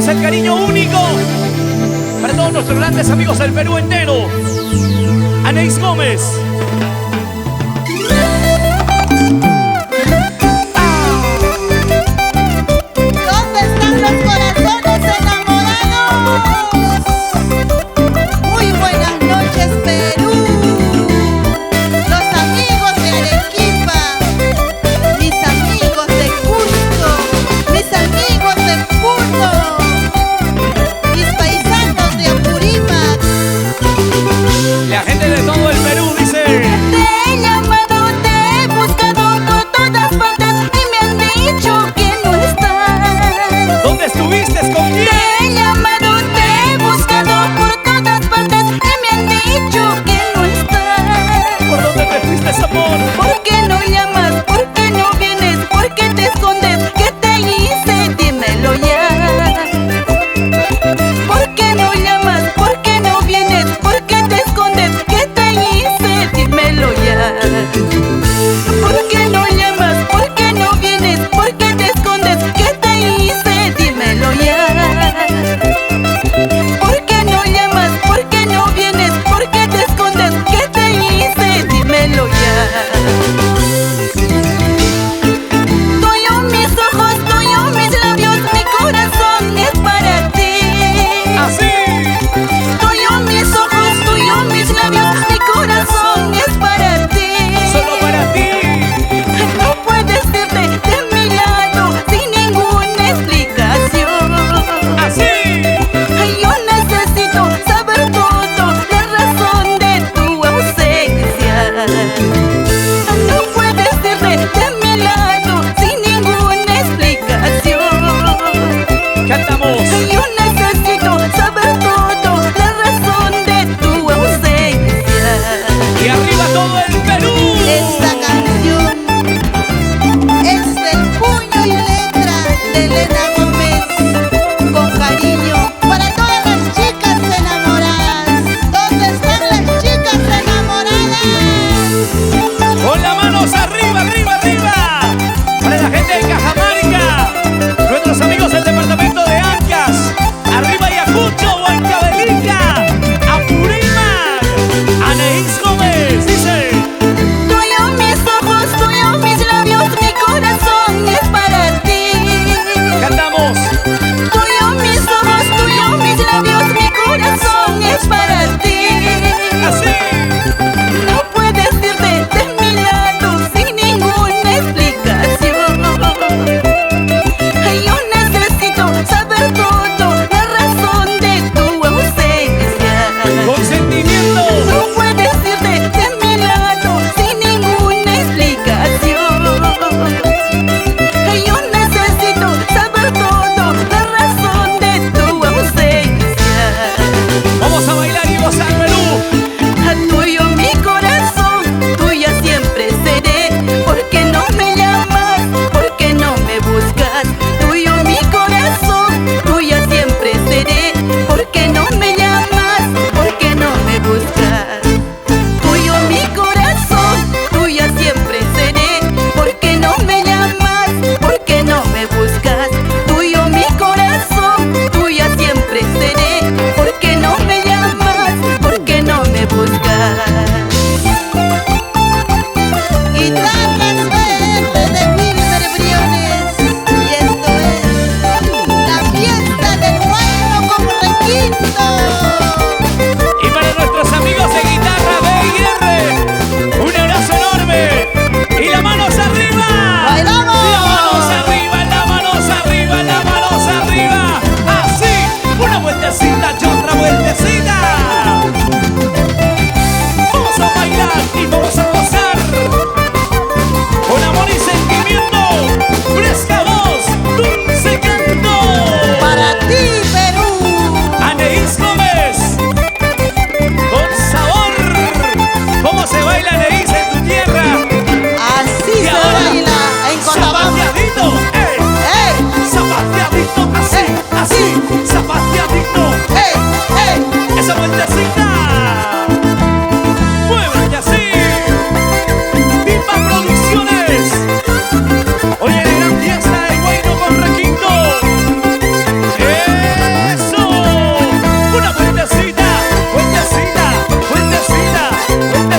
es el cariño único para todos nuestros grandes amigos del Perú entero. Anaís Gómez. ¿Dónde están los corazones enamorados? Muy buenas noches, Perú. Los amigos de Arequipa, mis amigos de Cusco, mis amigos de Puno, mis paisanos de Apurímac. La gente de todo el Perú dice...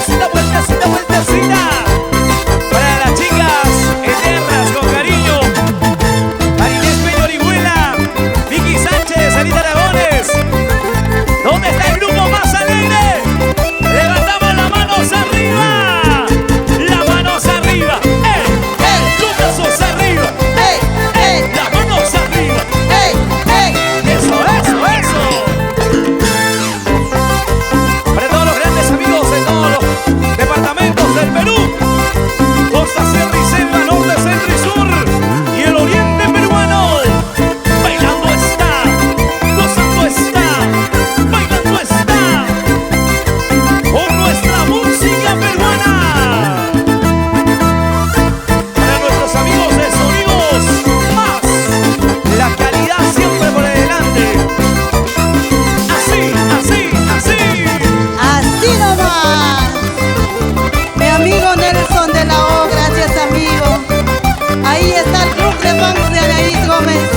vueltecita, vueltecita, vueltecita. Para las chicas eternas con cariño. Marinés Peña Orihuela, Vicky Sánchez, Anita Aragones. ¿Dónde está el grupo más alegre? Levantamos las manos arriba. Las manos arriba. Los brazos arriba. Las manos arriba. Eso, eso, eso. Para todos los grandes amigos de todos los departamentos del Perú. Costa, Sierra y Selva, Norte, Centro y Sur. Y el Oriente peruano. Bailando está. Gozando está. Bailando está. Con nuestra música peruana. Para nuestros amigos de Sonidos Más. La calidad siempre por delante. Así, así, así. Así nomás. Mi amigo Nelson de la O, gracias amigo. Ahí está el club de fans de Anaís Gómez.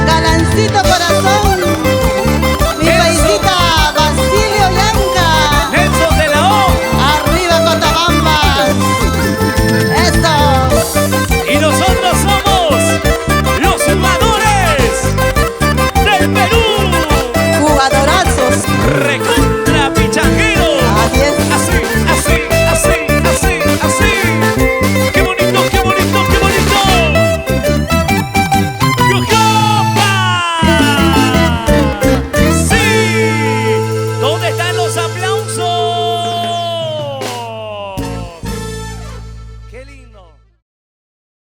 Galancito corazón. Mi Nelson. paisita Basilio Yanca. Nelson de la O. Arriba Cotabambas. Eso. Y nosotros somos los jugadores del Perú. Jugadorazos. Recontra pichangueros. Así es. Así, así, así, así, así. ¡Qué bonito, qué bonito, qué bonito! ¡Yujupa! ¡Sí! ¿Dónde están los aplausos? ¡Qué lindo!